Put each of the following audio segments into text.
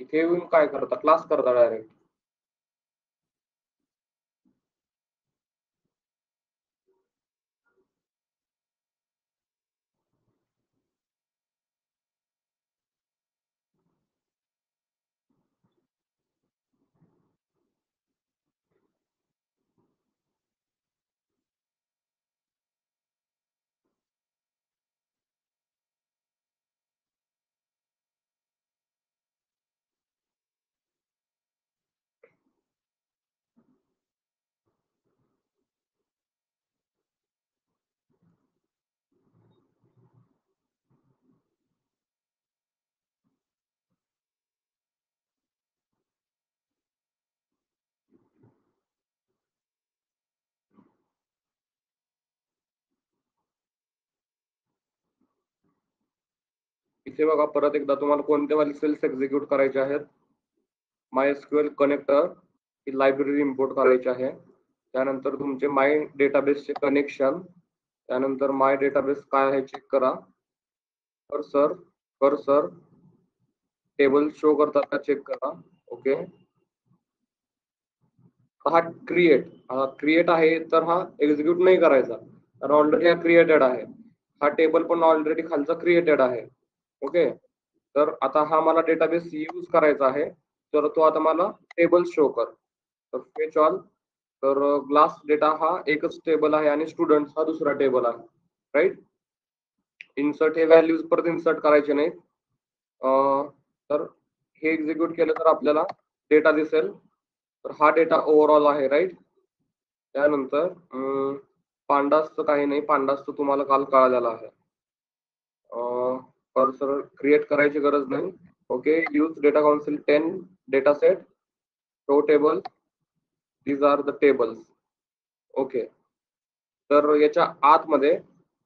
इथे येऊन काय करता, क्लास करता डायरेक्ट. इथे बघा, परत एकदा तुम्हाला कोणत्या वाली सेल्स एक्झिक्यूट करायचे आहेत. MySQL कनेक्टर ही लायब्ररी इम्पोर्ट करायची आहे. त्यानंतर तुमचे माय डेटाबेसचे कनेक्शन, त्यानंतर माय डेटाबेस काय आहे चेक करा. कर्सर टेबल शो करतात का चेक करा. ओके. हा क्रिएट आहे, तर हा एक्झिक्यूट नाही करायचा, तर ऑलरेडी हा क्रिएटेड आहे. हा टेबल पण ऑलरेडी खालचा क्रिएटेड आहे. ओके. तर आता हा मला डेटाबेस यूज करायचा आहे, तर तो आता मला टेबल शो कर. तर फेच ऑल. तर ग्लास डेटा हा एकच टेबल आहे आणि स्टुडंट हा दुसरा टेबल आहे. राईट. इन्सर्ट हे व्हॅल्यूज परत इन्सर्ट करायचे नाहीत. तर हे एक्झिक्यूट केलं तर आपल्याला डेटा दिसेल. तर हा डेटा ओव्हरऑल आहे. राईट. त्यानंतर पांडासचं काही नाही, पांडासचं तुम्हाला काल कळालेलं आहे. कर्सर क्रिएट करायची गरज नाही. Okay. Use data council 10 data set show table. These are the tables. Okay. तर याच्या आतमध्ये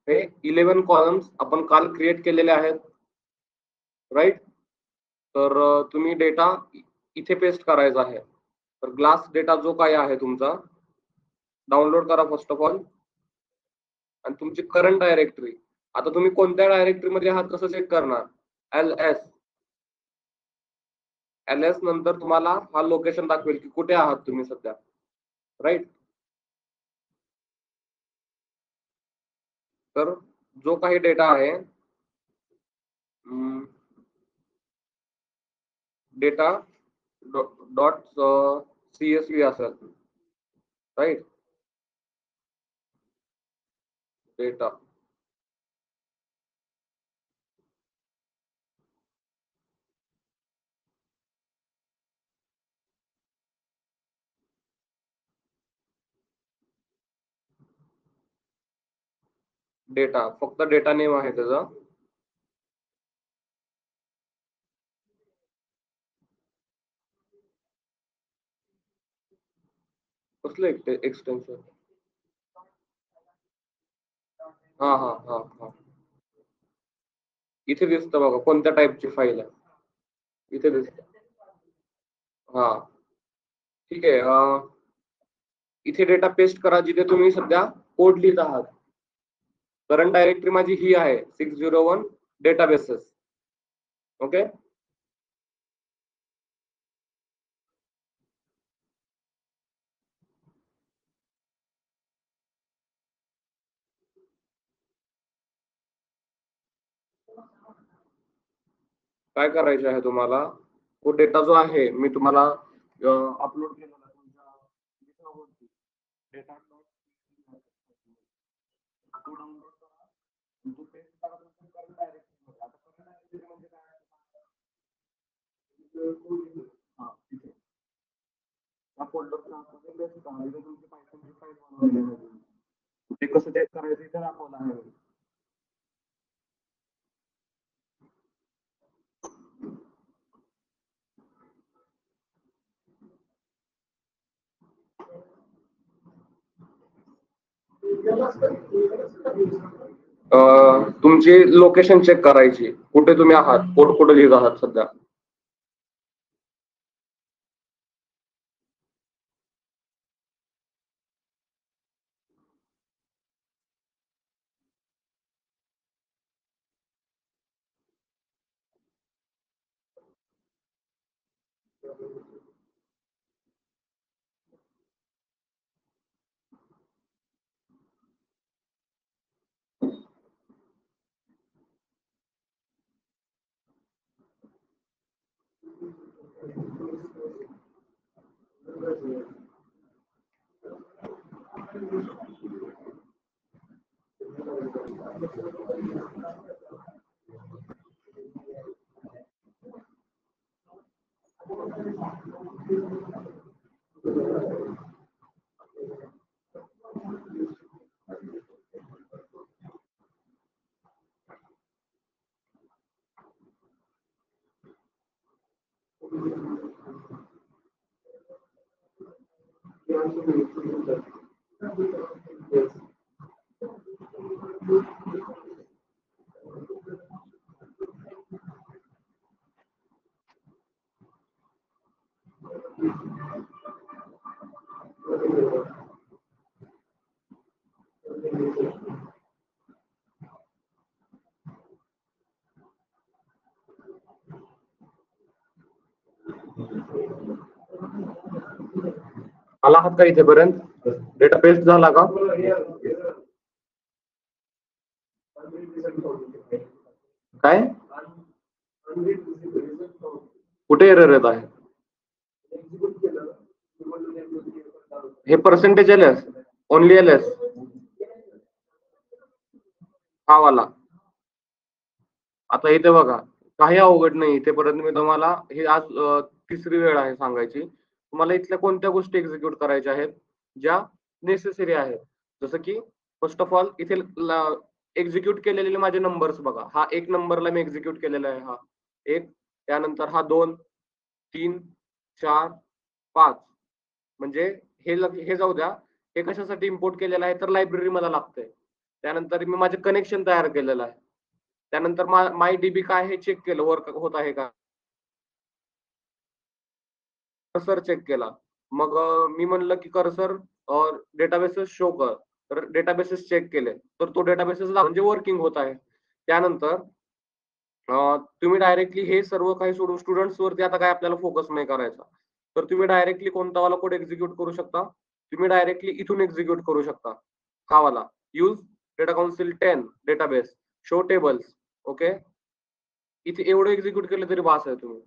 हे 11 कॉलम्स आपण काल क्रिएट केलेले आहेत. राईट. तर तुम्ही डेटा इथे पेस्ट करायचा आहे. तर ग्लास डेटा जो काही आहे तुमचा डाउनलोड करा फर्स्ट ऑफ ऑल. आणि तुमची करंट डायरेक्टरी, आता तुम्ही कोणत्या डायरेक्टरीमध्ये आहात कसं चेक करणार. एल एस नंतर तुम्हाला हा लोकेशन दाखवेल की कुठे आहात तुम्ही सध्या. राईट. तर जो काही डेटा आहे, डेटा डॉट CSV असेल. राईट. डेटा डेटा फक्त डेटा नेम आहे त्याचा. कसलं एक्सटेन्शन. हा हा हा हा. इथे दिसतं बघा कोणत्या टाईपची फाईल आहे. इथे दिसतं. हा. ठीक आहे. इथे डेटा पेस्ट करा जिथे तुम्ही सध्या कोड लिहित आहात. करंट डायरेक्टरी माझी ही आहे 601 डेटाबेसेस. ओके. काय करायचे आहे तुम्हाला, तो डेटा जो आहे मी तुम्हाला अपलोड केलेला तुमच्या गिटहबवरती, डेटा तो डाउनलोड करा. तो पेस्ट करा तुमच्या करंट डायरेक्टरीमध्ये. आता करंट डायरेक्टरी म्हणजे काय आहे? हा, तिथे त्या फोल्डरच्या आतमध्ये पेस्ट करा. इथे तुमची पायथनची फाईल बनवलेली आहे. ते कसं चेक करायचं इथे दाखवलं आहे. तुमची लोकेशन चेक करायची, कुठे तुम्ही आहात, कोड कुठे लिहित आहात सध्या. आला आहात का इथेपर्यंत? डेटा पेस्ट झाला का? काय कुठे एरर येत आहे? हे percentage L S, only L S, हा वाला. आता इथे बघा, काही अवघड नाही. इथेपर्यंत मी तुम्हाला हे आज तिसरी वेळ आहे सांगायची. तुम्हाला इथल्या कोणत्या गोष्टी एक्झिक्यूट करायच्या आहेत ज्या नेसेसरी आहेत. जसं की फर्स्ट ऑफ ऑल इथे एक्झिक्यूट केलेले माझे नंबर्स बघा. हा एक नंबरला मी एक्झिक्यूट केलेला आहे, हा एक. त्यानंतर हा 2, 3, 4, 5. म्हणजे हे जाऊ द्या. हे कशासाठी इम्पोर्ट केलेलं आहे तर लायब्ररी मला लागतंय. त्यानंतर मी माझे कनेक्शन तयार केलेलं आहे. त्यानंतर माय डीबी काय हे चेक केलं, वर्क होत आहे का, कर्सर चेक केला. मग मी म्हणलं की कर्सर डेटाबेसेस शो कर, तर डेटाबेसेस चेक केले, तर तो डेटाबेसेस म्हणजे वर्किंग होत आहे. त्यानंतर तुम्ही डायरेक्टली हे सर्व काही सोडून स्टुडंट्स वरती आता काय आपल्याला फोकस नाही करायचा, तर तुम्ही डायरेक्टली कोणता वाला कोड एक्झिक्यूट करू शकता? तुम्ही डायरेक्टली इथून एक्झिक्यूट करू शकता, हा वाला. Use data council 10 database show tables. Okay, इथे एवढं एक्झिक्यूट केलं तरी बास आहे. तुम्ही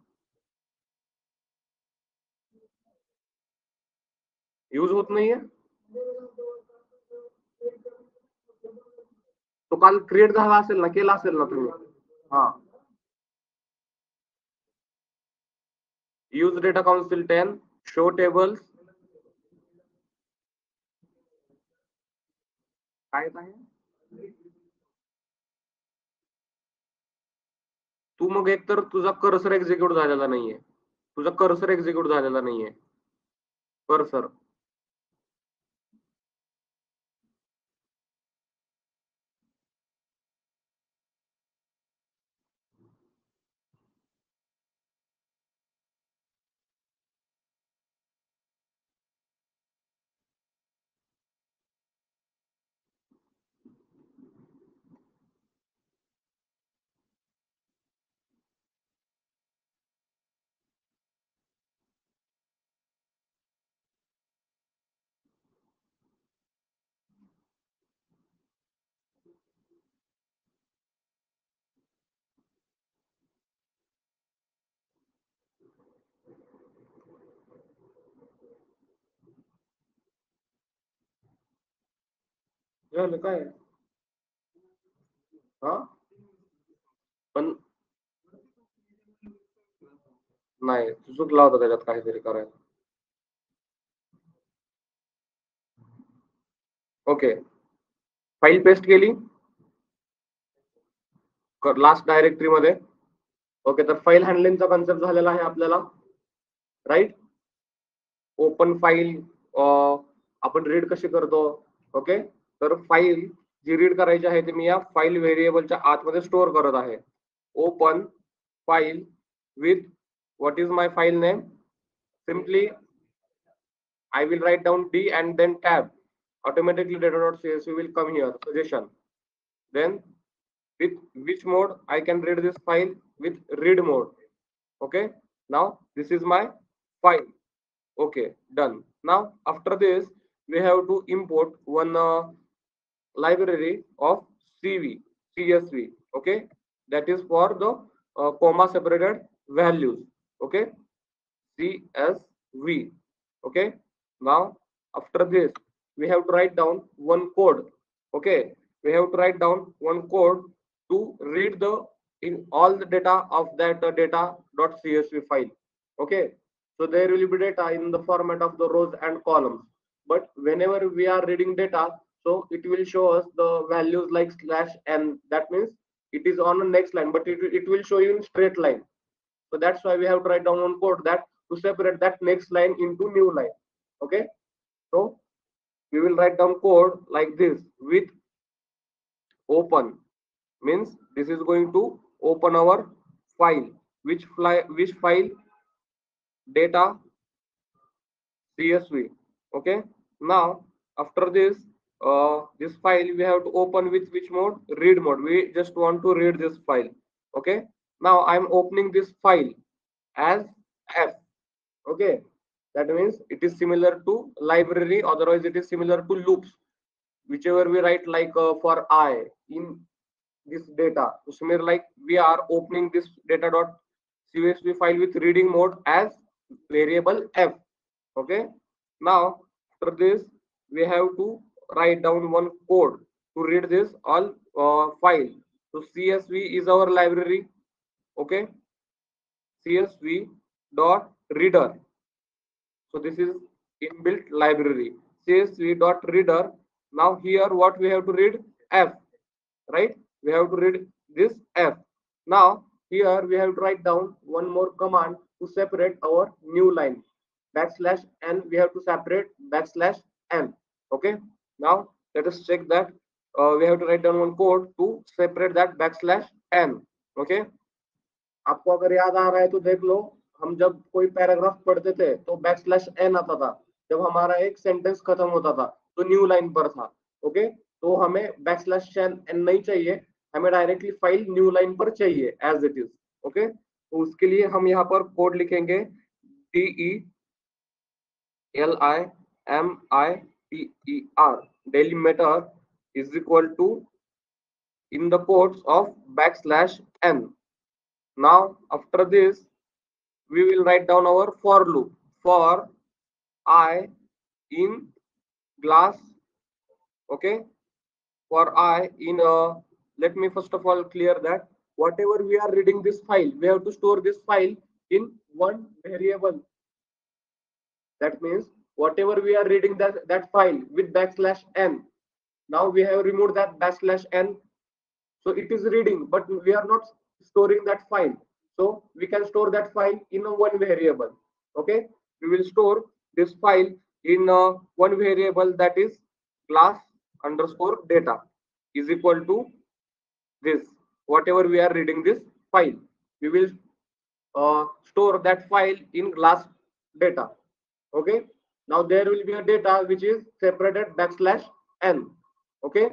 यूज होत नाहीये, तो काल क्रिएट झाला असेल ना, केला असेल ना तुम्ही? हा, use data council 10 show tables काय आहे. तू मग एक तर तुझा कर्सर एक्झिक्यूट झालेला नाहीये, तुझा कर्सर एक्झिक्यूट झालेला नाहीये. कर्सर झालं काय? हा, पण नाही, चुकला होता त्याच्यात काहीतरी करायला. ओके, फाईल पेस्ट केली लास्ट डायरेक्टरी मध्ये. ओके, तर फाईल हँडलिंगचा कन्सेप्ट झालेला आहे आपल्याला, राईट. ओपन फाईल आपण रीड कशी करतो. ओके, तर फाईल जी रीड करायची आहे ती मी या फाईल व्हेरिएबलच्या आतमध्ये स्टोअर करत आहे. Open file with what is my file name, simply I will write down D and then tab, automatically data.csv will come here, suggestion. Then with which mode I can read this file, with read mode. Okay, now this is my file. Okay, done. Now after this we have to import one library of CSV. Okay, that is for the comma separated values. Okay, CSV. Okay, now after this we have to write down one code. Okay, we have to write down one code to read the in all the data of that data.csv file. Okay, so there will be data in the format of the rows and columns, but whenever we are reading data, so it will show us the values like slash n. That means it is on the next line, but it will show you in straight line. So that's why we have to write down one code that to separate that next line into new line. Okay, so we will write down code like this with open, means this is going to open our file, which file, data CSV. Okay, now after this this file we have to open with which mode? Read mode. We just want to read this file. Okay, now I'm opening this file as f. Okay, that means it is similar to library, otherwise it is similar to loops, whichever we write like for I in this data. So similar like we are opening this data.csv file with reading mode as variable f. Okay, now after this we have to write down one code to read this all file. So CSV is our library. Okay, CSV dot reader. So this is inbuilt library csv.reader. Now here what we have to read? F, right? We have to read this F. Now here we have to write down one more command to separate our new line. Backslash n, we have to separate backslash n. Okay. Now let us check that we have to write down one code to separate that backslash n. Okay. आपको अगर याद आ रहा है तो देख लो, हम जब कोई पैराग्राफ पढ़ते थे तो बैकस्लैश एन आता था, जब हमारा एक सेंटेंस खत्म होता था तो न्यू लाइन पर था. ओके, तो हमें बैकस्लैश एन नहीं चाहिए, हमें डायरेक्टली फाइल न्यू लाइन पर चाहिए एज इट इज. ओके, तो उसके लिए हम यहाँ पर कोड लिखेंगे DELIMITER delimiter is equal to in the quotes of backslash n. Now after this we will write down our for loop for I in glass. Okay, for I in let me first of all clear that whatever we are reading this file, we have to store this file in one variable. That means whatever we are reading that file with backslash n, now we have removed that backslash n, so it is reading but we are not storing that file. So we can store that file in a one variable. Okay, we will store this file in one variable, that is class underscore data is equal to this. Whatever we are reading this file, we will store that file in class data. Okay, now there will be a data which is separated backslash n. Okay,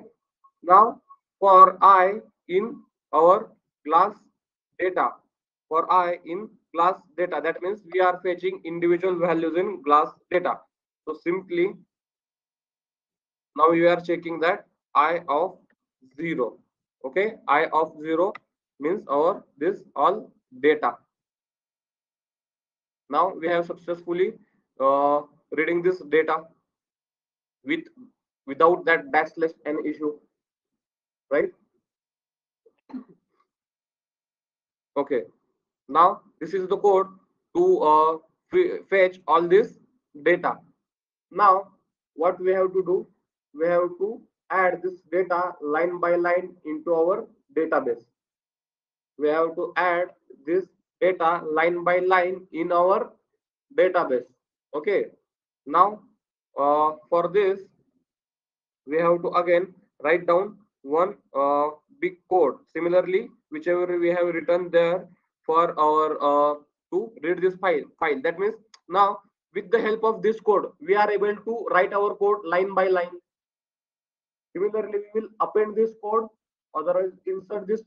now for I in our class data, for I in class data, that means we are fetching individual values in class data. So simply now we are checking that I of 0. Okay, I of 0 means our this all data. Now we have successfully reading this data without that backslash n issue, right? Okay, now this is the code to fetch all this data. Now what we have to do, we have to add this data line by line into our database. We have to add this data line by line in our database. Okay, now for this we have to again write down one big code similarly whichever we have written there for our to read this file. That means now with the help of this code we are able to write our code line by line. Similarly we will append this code, otherwise insert this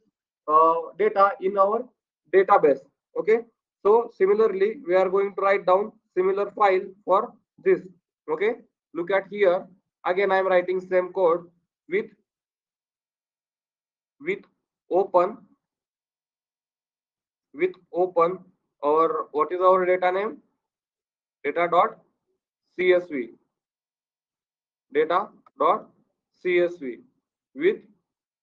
data in our database. Okay, so similarly we are going to write down similar file for this. Okay, look at here. Again, I am writing same code with open or what is our data name? Data.csv. Data.csv with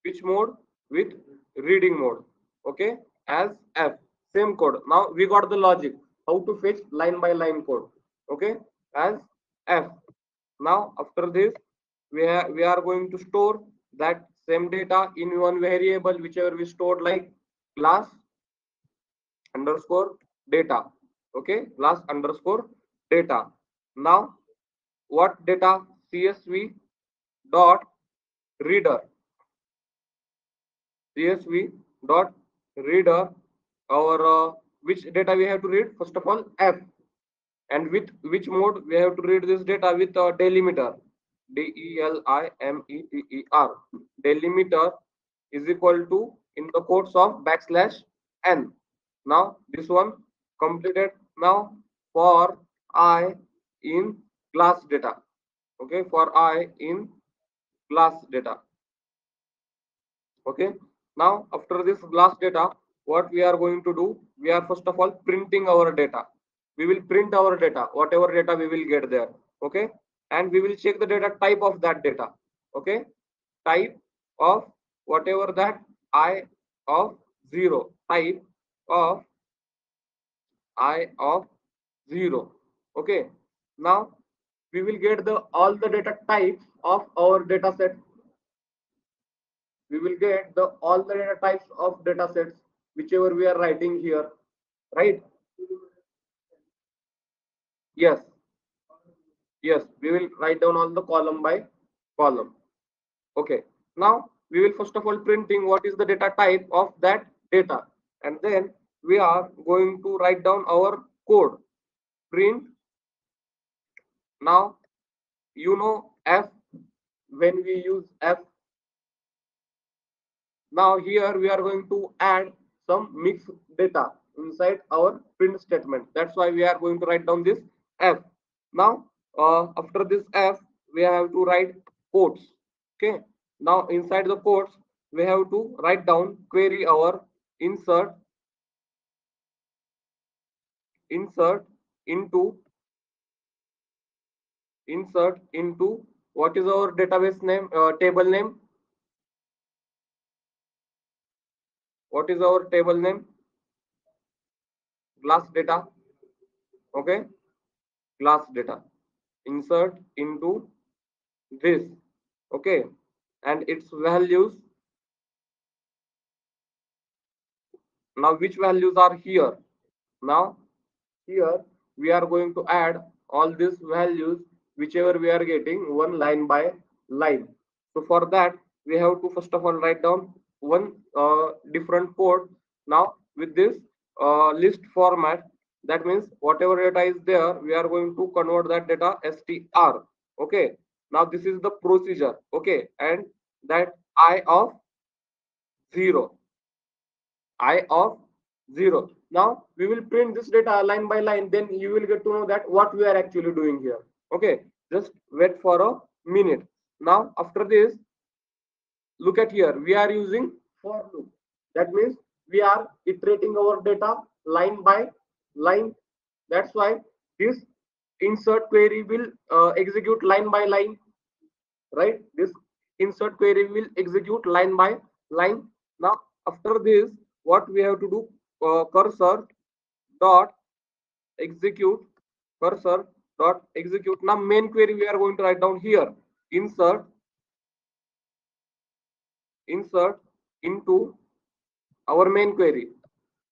which mode? With reading mode. Okay, as f. Same code. Now we got the logic how to fetch line by line code. Okay, as f. Now after this we are going to store that same data in one variable whichever we stored, like class underscore data. Okay, class underscore data. Now what data? CSV dot reader. CSV dot reader. Our which data we have to read? First of all, f. And with which mode we have to read this data? With delimiter. DELIMETER. Delimiter is equal to, in the quotes of, \n. Now this one completed. Now for I in class data. Okay, for I in class data. Okay, now after this class data, what we are going to do? We are first of all printing our data. We will print our data, whatever data we will get there. Okay, and we will check the data type of that data. Okay, type of whatever that I of 0, type of I of 0. Okay, now we will get the all the data types of our data set. We will get the all the data types of data sets whichever we are writing here, right? Yes, yes, we will write down all the column by column. Okay, now we will first of all printing what is the data type of that data, and then we are going to write down our code. Print. Now you know f. When we use f, now here we are going to add some mixed data inside our print statement. That's why we are going to write down this f. Now after this f, we have to write quotes. Okay, now inside the quotes we have to write down query our insert into what is our database name, table name? What is our table name? Class data. Okay, class data. Insert into this. Okay, and its values. Now which values are here? Now here we are going to add all these values whichever we are getting one line by line. So for that we have to first of all write down one different code. Now with this list format, that means whatever data is there, we are going to convert that data str. Okay, now this is the procedure. Okay, and that I of 0, I of 0. Now we will print this data line by line, then you will get to know that what we are actually doing here. Okay, just wait for a minute. Now after this, look at here, we are using for loop. That means we are iterating our data line by line. That's why this insert query will execute line by line, right? This insert query will execute line by line. Now after this, what we have to do? Cursor dot execute. Cursor dot execute. Now main query we are going to write down here. Insert into our main query,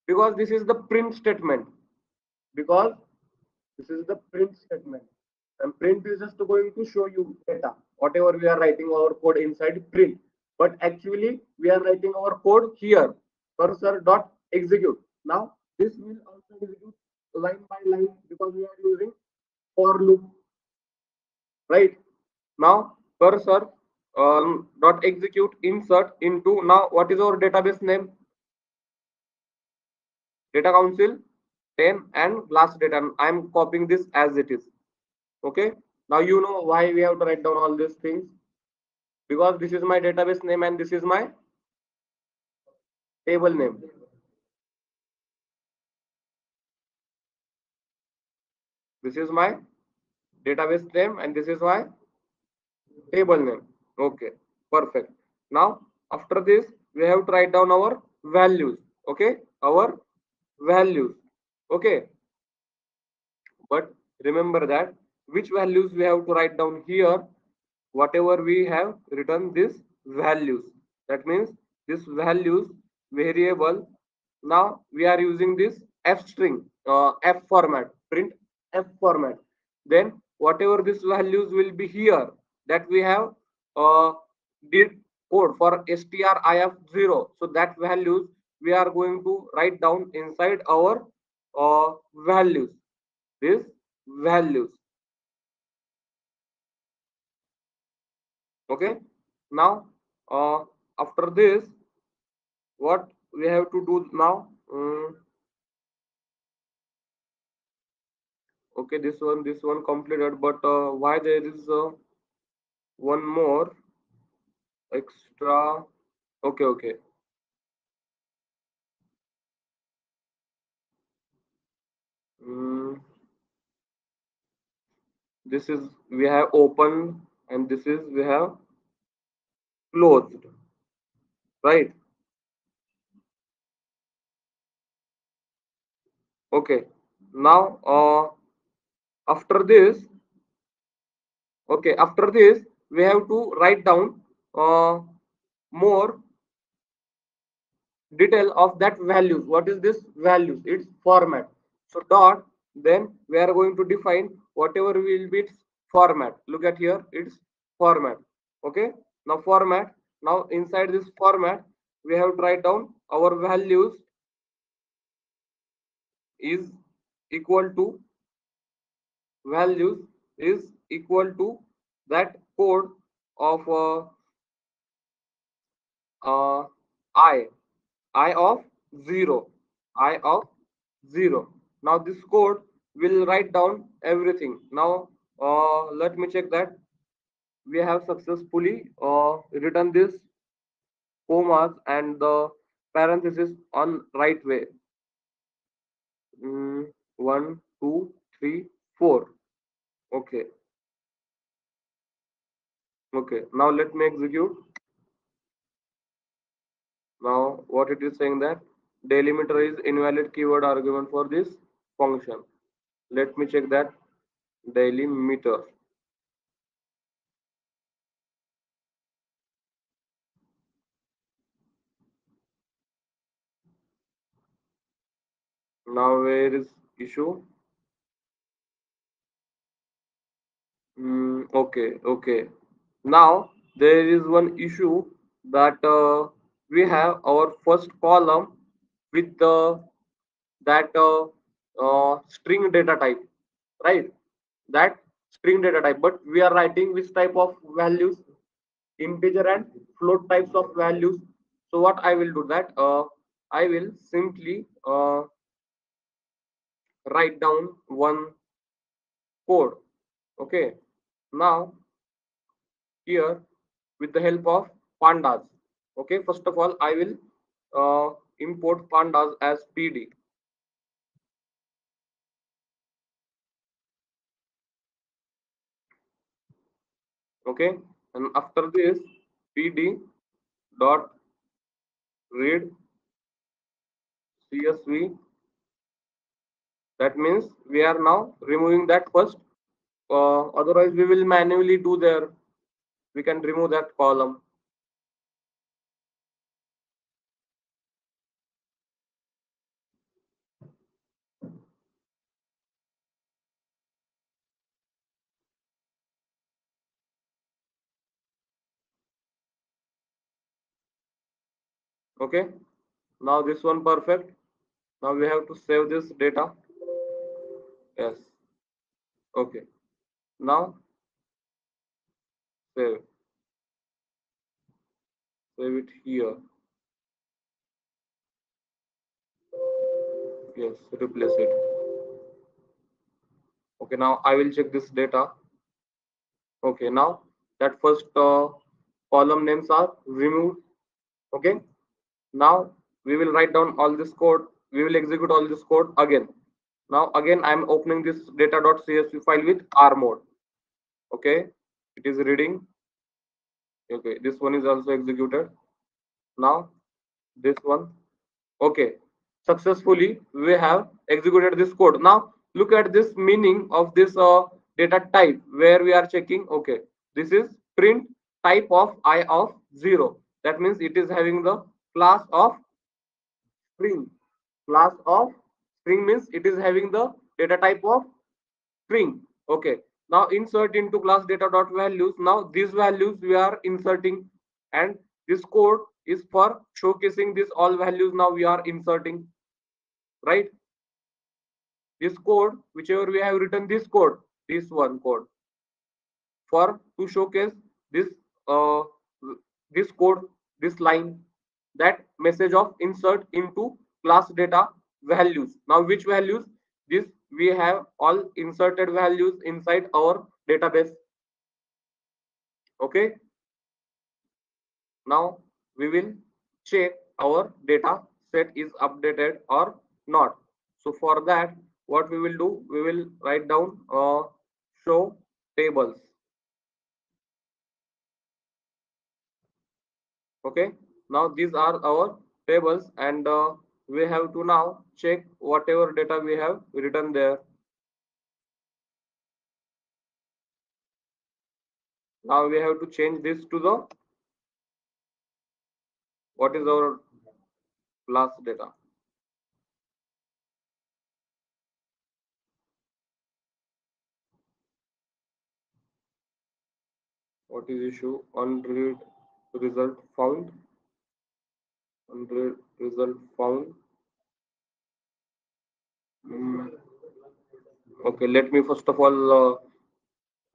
because this is the print statement. Because this is the print statement, and print is just going to show you data whatever we are writing our code inside print, but actually we are writing our code here. Cursor dot execute. Now this will also execute line by line because we are using for loop, right? Now cursor dot execute insert into. Now what is our database name? Data council 10 and last date, and I'm copying this as it is. Okay, now you know why we have to write down all these things, because this is my database name and this is my table name. This is my database name and this is my table name. Okay, perfect. Now after this we have to write down our values. Okay, our values. Okay, but remember that which values we have to write down here. Whatever we have written this values, that means this values variable. Now we are using this f string, f format, print f format. Then whatever these values will be here, that we have did code for strif0, so that values we are going to write down inside our values, this values. Okay, now after this what we have to do now. Okay, this one completed, but why there is one more extra. Okay, okay. mm, this is we have open and this is we have closed, right? Okay, now after this, okay, after this we have to write down more detail of that values. What is this values? Its format. So dot, then we are going to define whatever will be its format. Look at here, its format. Okay, now format. Now inside this format we have to write down our values is equal to, values is equal to that code of uh, I I of 0, I of 0. Now this code will write down everything. Now let me check that we have successfully written this commas and the parenthesis on right way. 1, 2, 3, 4. Okay, okay. Now let me execute. Now what it is saying, that delimiter is invalid keyword argument for this function. Let me check that delimiter. Now where is issue? Okay, okay. Now there is one issue that we have our first column with that string data type, right? That string data type, but we are writing which type of values? Integer and float types of values. So what I will do that I will simply write down one code. Okay, now here with the help of pandas. Okay, first of all I will import pandas as pd. Okay, and after this pd dot read csv. That means we are now removing that first, otherwise we will manually do there. We can remove that column. Okay, now this one perfect. Now we have to save this data. Yes, okay. Now save, save it here. Yes, replace it. Okay, now I will check this data. Okay, now that first column names are removed. Okay, now we will write down all this code. We will execute all this code again. Now again I am opening this data.csv file with R mode. Okay, it is reading. Okay, this one is also executed. Now this one. Okay, successfully we have executed this code. Now look at this meaning of this data type where we are checking. Okay, this is print type of I of 0. That means it is having the class of string. Class of string means it is having the data type of string. Okay, now insert into class data dot values. Now these values we are inserting, and this code is for showcasing this all values. Now we are inserting, right? This code, whichever we have written this code, this one code for to showcase this uh, this code, this line, that message of insert into class data values. Now which values? This we have all inserted values inside our database. Okay, now we will check our data set is updated or not. So for that, what we will do, we will write down show tables. Okay, now these are our tables, and we have to now check whatever data we have written there. Now we have to change this to the what is our class data. What is issue? Unread result found. Unread result found. Mm, okay, let me first of all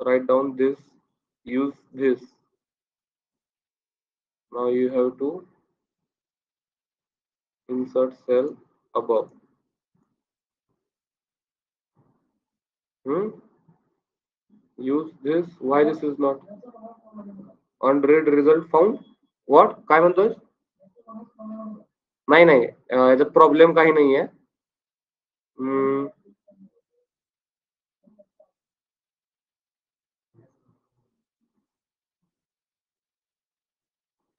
write down this. Use this. Now you have to insert cell above. Hmm? Use this. Why this is not unread result found? What? काय म्हणतोय? नाही नाही याच्यात problem काही नाहीये. हम्म,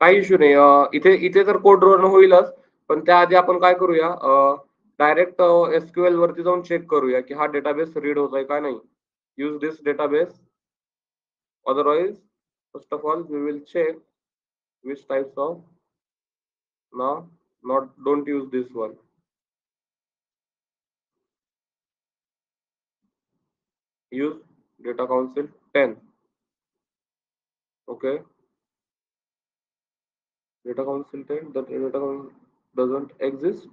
काही issue नाही. इथे इथे तर कोड रन होईलच, पण त्याआधी आपण काय करूया, डायरेक्ट एसक्यूएल वरती जाऊन चेक करूया की हा डेटाबेस रीड होत आहे का नाही. Use this database. Otherwise first of all we will check which types of. Now not don't use this one. Use data council 10. Okay, data council 10, that data council doesn't exist.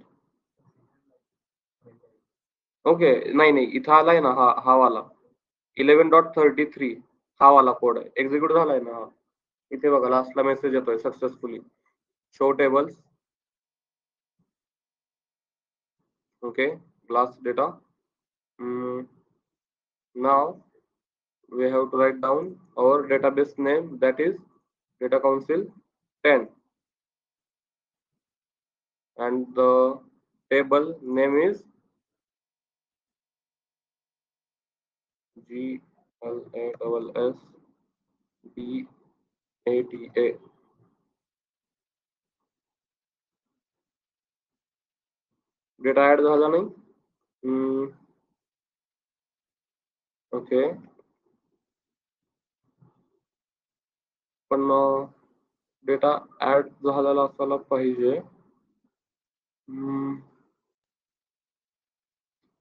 Okay, नाही नाही इथं आलाय ना हा वाला 11.33 हा वाला code आहे, एक्झिक्यूट झालाय ना हा. इथे बघा लास्टला मेसेज येतोय successfully show tables. Okay, class data. Now we have to write down our database name, that is data council 10, and the table name is GLASSDATA. Data add झाला नाही. ओके, पण डेटा ऍड झालेला असायला पाहिजे.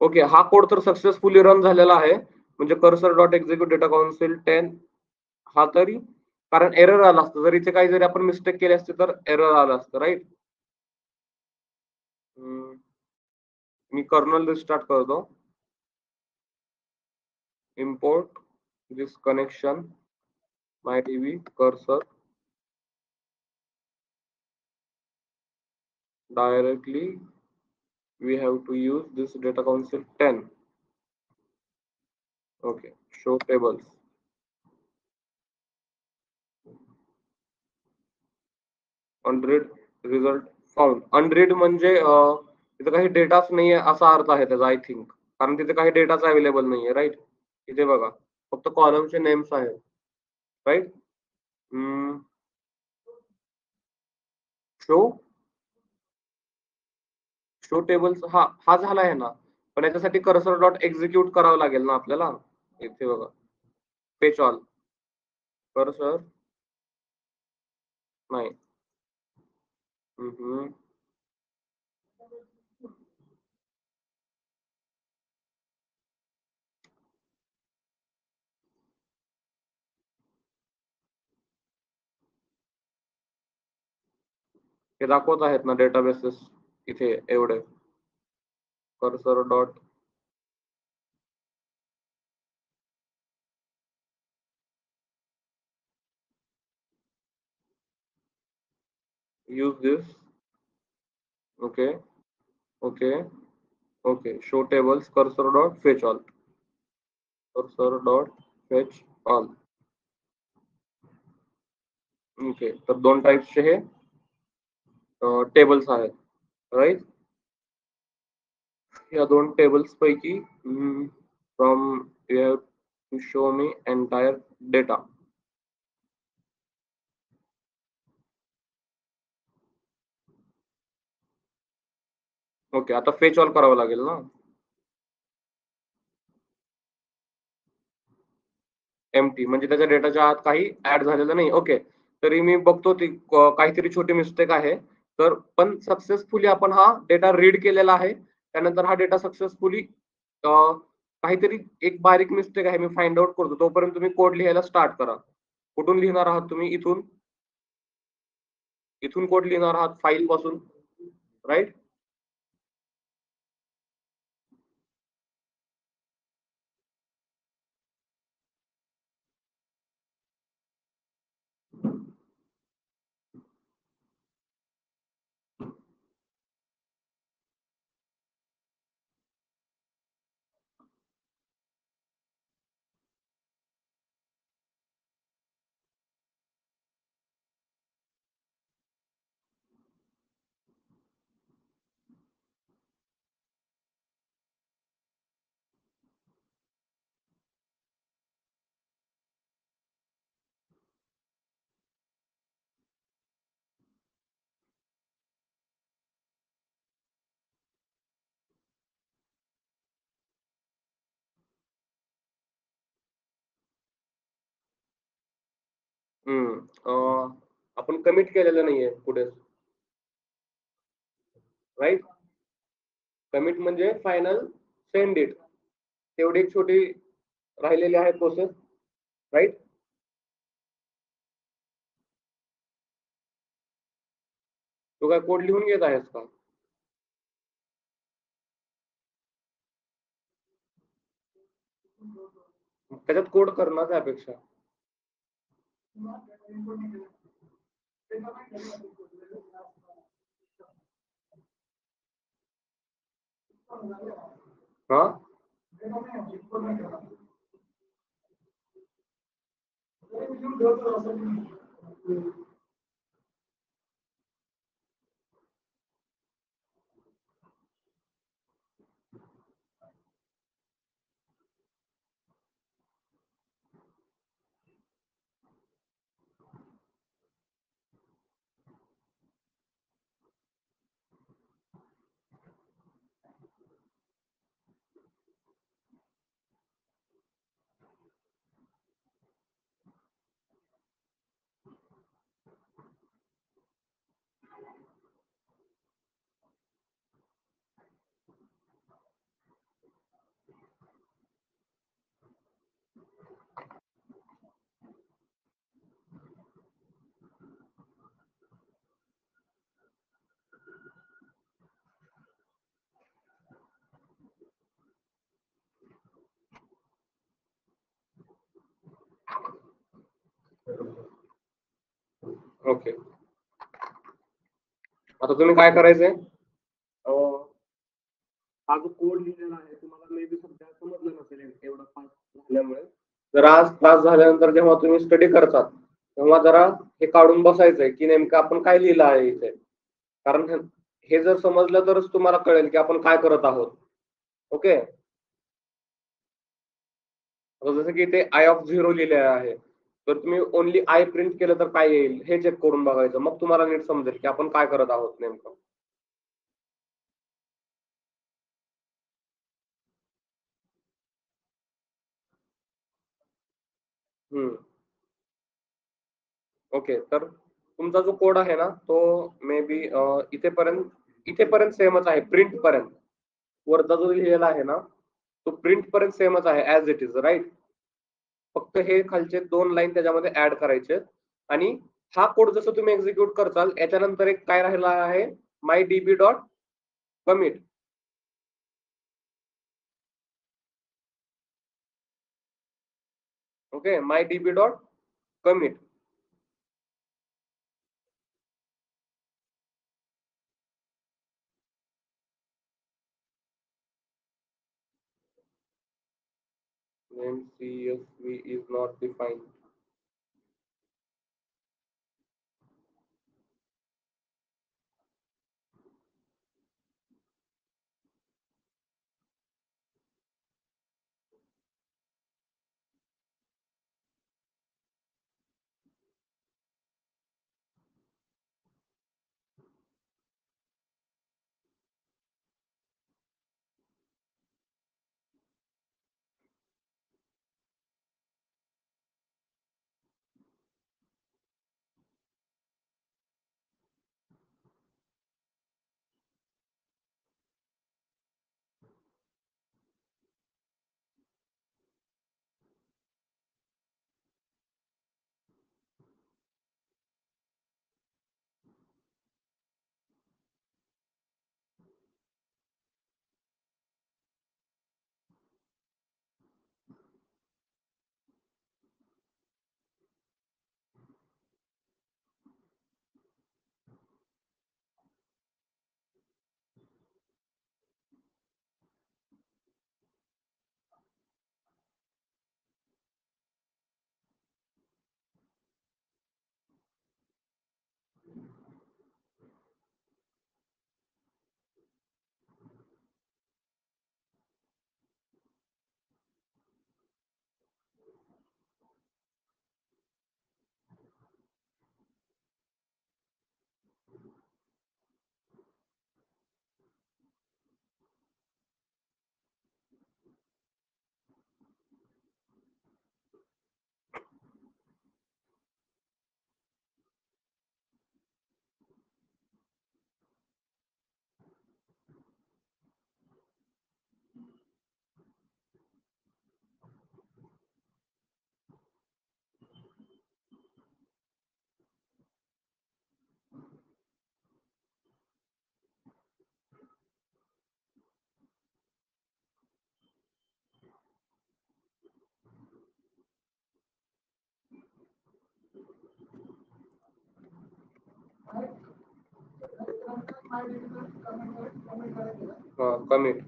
Okay, हा code तर successfully run झालेला आहे, म्हणजे cursor dot execute data council 10 हा तरी, कारण एरर आला असतं जर इथे काही जरी आपण मिस्टेक केली असते तर एरर आलं असतं, राईट. मी कर्नल रिस्टार्ट करतो. Import this connection my TV cursor directly we have to use this data council 10. Okay, show tables. Unread result found. Unread म्हणजे तिथे काही डेटाच नाहीये असा अर्थ आहे त्याचा, आय थिंक. कारण तिथे काही डेटाच अवेलेबल नाहीये, राईट. इथे बघा फक्त कॉलमचे नेम्स आहेत, राईट. शो शो टेबल्स हा हा झाला आहे ना, पण याच्यासाठी कर्सर डॉट एक्झिक्यूट करावं लागेल ना आपल्याला. इथे बघा फेच ऑल कर्सर नाही. हम्म. हे दाखवत आहेत ना डेटाबेसेस इथे एवढे. Cursor dot use this. Okay, okay, okay. Show tables cursor dot fetch all. Cursor dot fetch all. Okay, तर दोन टाइप्सचे हे टेबल्स आहेत, राईट. या दोन टेबल्स पैकी from you have to show me entire data. Okay, आता fetch all करावं लागेल ना. एम्प्टी म्हणजे त्याच्या डेटाच्या आत काही ऍड झालेलं नाही. ओके, तरी मी बघतो ती काहीतरी छोटी मिस्टेक आहे. तर पण सक्सेसफुली आपण हा डेटा रीड केलेला आहे. त्यानंतर हा डेटा सक्सेसफुली काहीतरी एक बारीक मिस्टेक आहे, मी फाइंड आउट करतो. तोपर्यंत तुम्ही कोड लिहायला स्टार्ट करा. कुठून लिहिणार आहात तुम्ही? इथून इथून कोड लिहिणार आहात फाईल पासून, राईट. आपण कमिट केलेलं नाहीये पुढे, राईट. कमिट म्हणजे फायनल सेंड डेट, तेवढी एक छोटी राहिलेली आहे प्रोसेस, राईट. तू काय कोड लिहून घेत आहेस का? त्याच्यात कोड कर ना त्यापेक्षा. हा, ओके. आता तुम्ही काय करायचंय? कोड लिहिलेला आहे तुम्हाला मे बी सध्या समजलं नसेल एवढा फास्ट झाल्यामुळे. जर आज क्लास झाल्यानंतर जेव्हा तुम्ही स्टडी करतात तेव्हा जरा हे काढून बसायचंय की नेमकं आपण काय लिहिलं आहे इथे. कारण हे जर समजलं तरच तुम्हाला कळेल की आपण काय करत आहोत. ओके. जसं की ते आय ऑफ 0 लिहिलेलं आहे. तर तुम्ही ओनली आय प्रिंट केलं तर काय येईल हे चेक करून बघायचं. मग तुम्हाला नीट समजेल की आपण काय करत आहोत नेमकं. हम्म. ओके. तर तुमचा जो कोड आहे ना तो मे बी इथेपर्यंत सेमच आहे प्रिंट पर्यंत. वरचा जो लिहिलेला आहे ना तो प्रिंट पर्यंत सेमच आहे ऍज इट इज राईट. फक्त हे खालचे 2 लाईन त्याच्यामध्ये ऍड करायचे आणि हा कोड जसं तुम्ही एक्झिक्यूट करताल याच्यानंतर एक काय राहिला आहे my dB dot commit. Okay. My dB dot commit. Name CSV is not defined. Commit.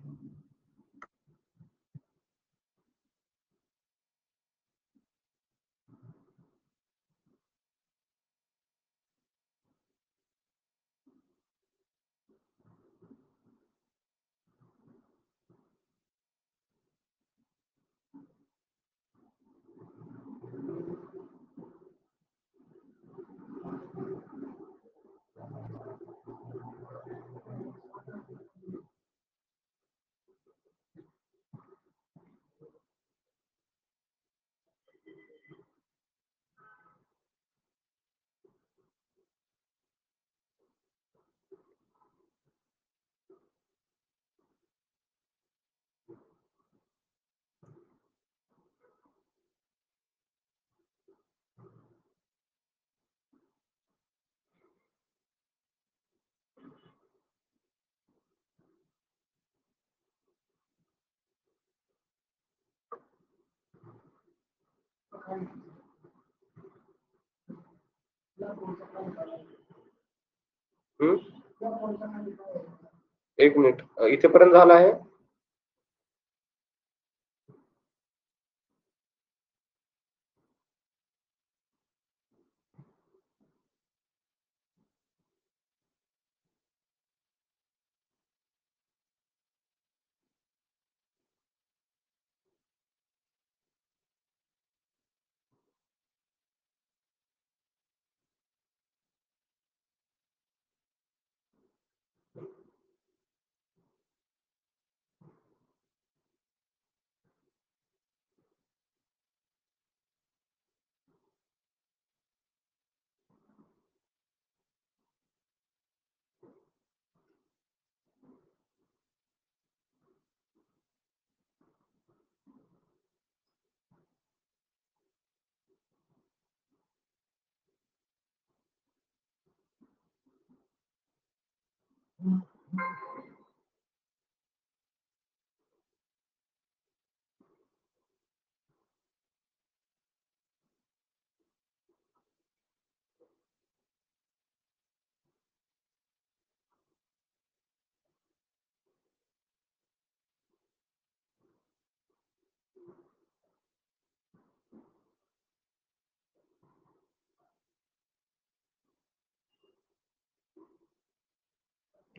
एक मिनिट इथेपर्यंत झालं आहे.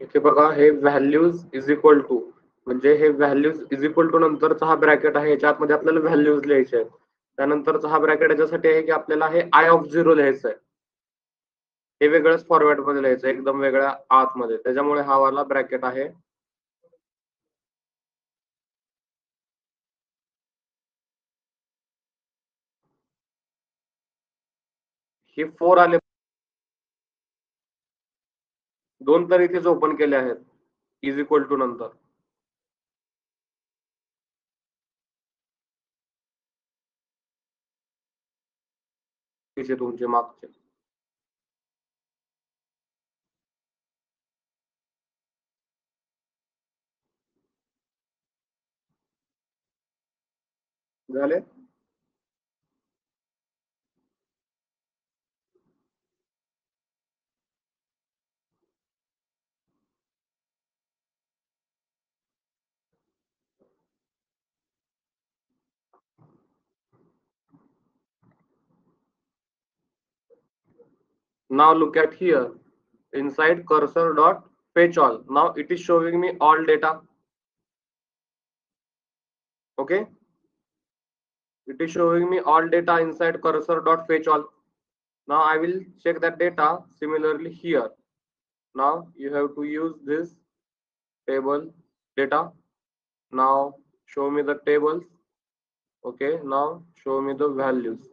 इथे बघा हे व्हॅल्यूज इज इक्वल टू, म्हणजे हे व्हॅल्यूज इज इक्वल टू नंतरचा हा ब्रॅकेट आहे, याच्या आतमध्ये आपल्याला व्हॅल्यूज लिहायचे आहेत. त्यानंतरचा हा ब्रॅकेट याच्यासाठी आहे की आपल्याला हे आय ऑफ झिरो लिहायचं आहे. हे वेगळंच फॉर्मॅट मध्ये लिहायचं एकदम वेगळ्या आतमध्ये, त्याच्यामुळे हा वाला ब्रॅकेट आहे. हे 4 आले, दोन तर इथेच ओपन केले आहेत इज इक्वल टू नंतर. तिचे तुमचे मागचे झाले. Now look at here, inside cursor dot fetch all. Now it is showing me all data. Okay, it is showing me all data inside cursor dot fetch all. Now I will check that data similarly here. Now you have to use this table data. Now show me the tables. Okay, now show me the values.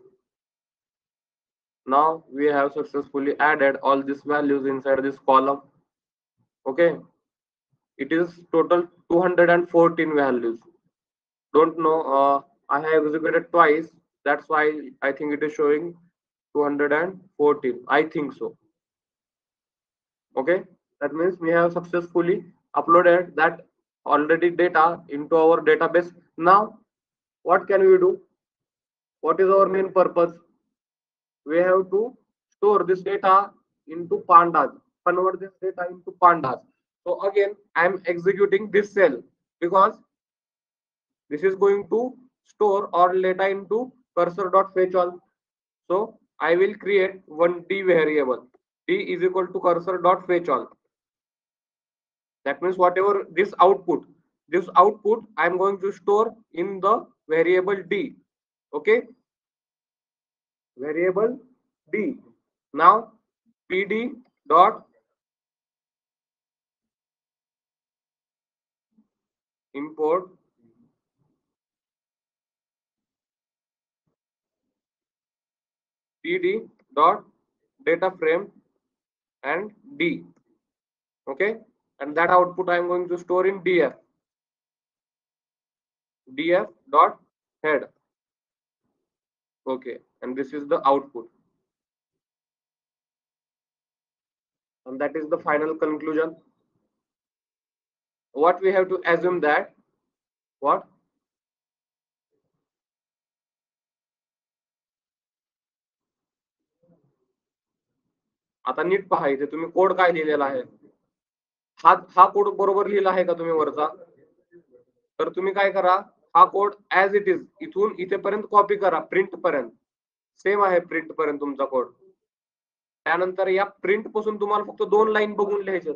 Now we have successfully added all these values inside this column. Okay, it is total 214 values. Don't know, I have executed twice, that's why I think it is showing 214, I think so. Okay, that means we have successfully uploaded that already data into our database. Now what can we do? What is our main purpose? We have to store this data into pandas, convert this data into pandas. So again I am executing this cell because this is going to store all data into cursor.fetchAll. So I will create one d variable. D is equal to cursor.fetchAll. That means whatever this output I am going to store in the variable d. Okay, variable d. Now pd dot import pd dot data frame and d. Okay, and that output I am going to store in df dot head. Okay, and this is the output, and that is the final conclusion. What we have to assume that what आता NEET पहा, इथे तुम्ही code काय लिहिलेला आहे. हा code बरोबर लिहिला आहे का तुम्ही वरचा? तर तुम्ही काय करा, हा कोड ऍज इट इज इथून इथेपर्यंत कॉपी करा, प्रिंट पर्यंत सेम आहे, प्रिंट पर्यंत तुमचा कोड. त्यानंतर या प्रिंट पासून तुम्हाला फक्त 2 लाईन बघून लिहायचे.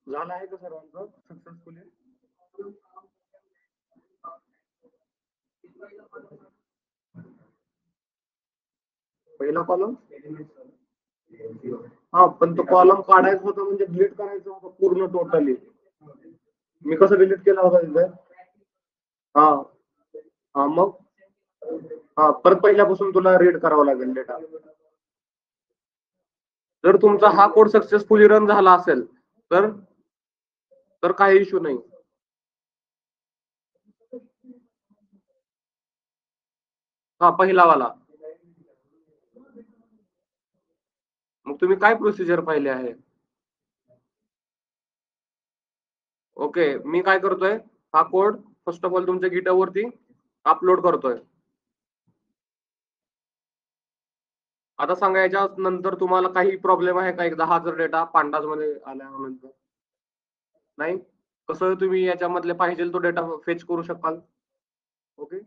झालं आहे का सर्वांचं सक्सेसफुली? पहिला कॉलम, हा पण तो कॉलम काढायचा होता म्हणजे डिलीट करायचा होता पूर्ण टोटली. मी कसं डिलीट केला होता तिथे? हा हा मग हा परत पहिल्यापासून तुला रीड करावं लागेल डेटा. जर तुमचा हा कोड सक्सेसफुली रन झाला असेल तर तर काही इश्यू नाही. हा पहिला वाला. मग तुम्ही काय प्रोसिजर पाहिले आहे? ओके, मी काय करतोय, हा कोड फर्स्ट ऑफ ऑल तुमच्या गिटहब वरती अपलोड करतोय. आता सांगा याच्या नंतर तुम्हाला काही प्रॉब्लेम आहे का? एकदा हा जर डेटा पांडाज मध्ये आल्यानंतर नाही, कसं तुम्ही याच्यामधले पाहिजे तो डेटा फेच करू शकाल? ओके,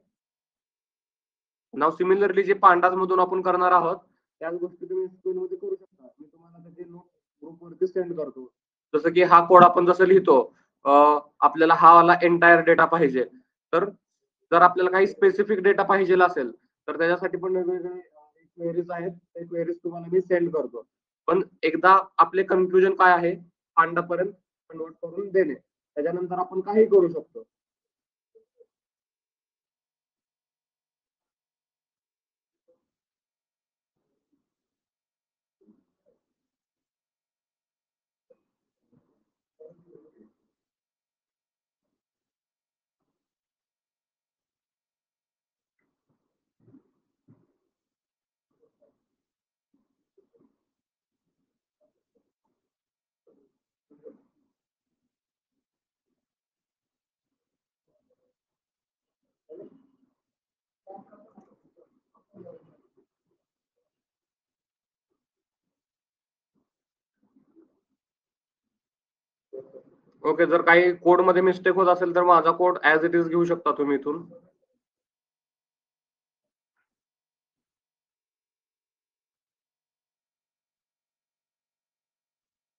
नाव सिमिलरली जे पांडाज मधून आपण करणार आहोत त्याच गोष्टी तुम्ही स्क्रीन मध्ये करू शकता. मी तुम्हाला त्याचे नोट ग्रुप वरती सेंड करतो. जसं की हा कोड आपण जसं लिहितो, आपल्याला हा वाला एंटायर डेटा पाहिजे, तर जर आपल्याला काही स्पेसिफिक डेटा पाहिजे असेल तर त्याच्यासाठी पण वेगवेगळे क्वेरीज आहेत. ते क्वेरीज तुम्हाला मी सेंड करतो. पण एकदा आपले कन्फ्युजन काय आहे, पांडापर्यंत कन्वर्ट करून देणे, त्याच्यानंतर आपण काही करू शकतो. ओके, जर काही कोड मध्ये मिस्टेक होत असेल तर माझा कोड ऍज इट इज घेऊ शकता तुम्ही इथून.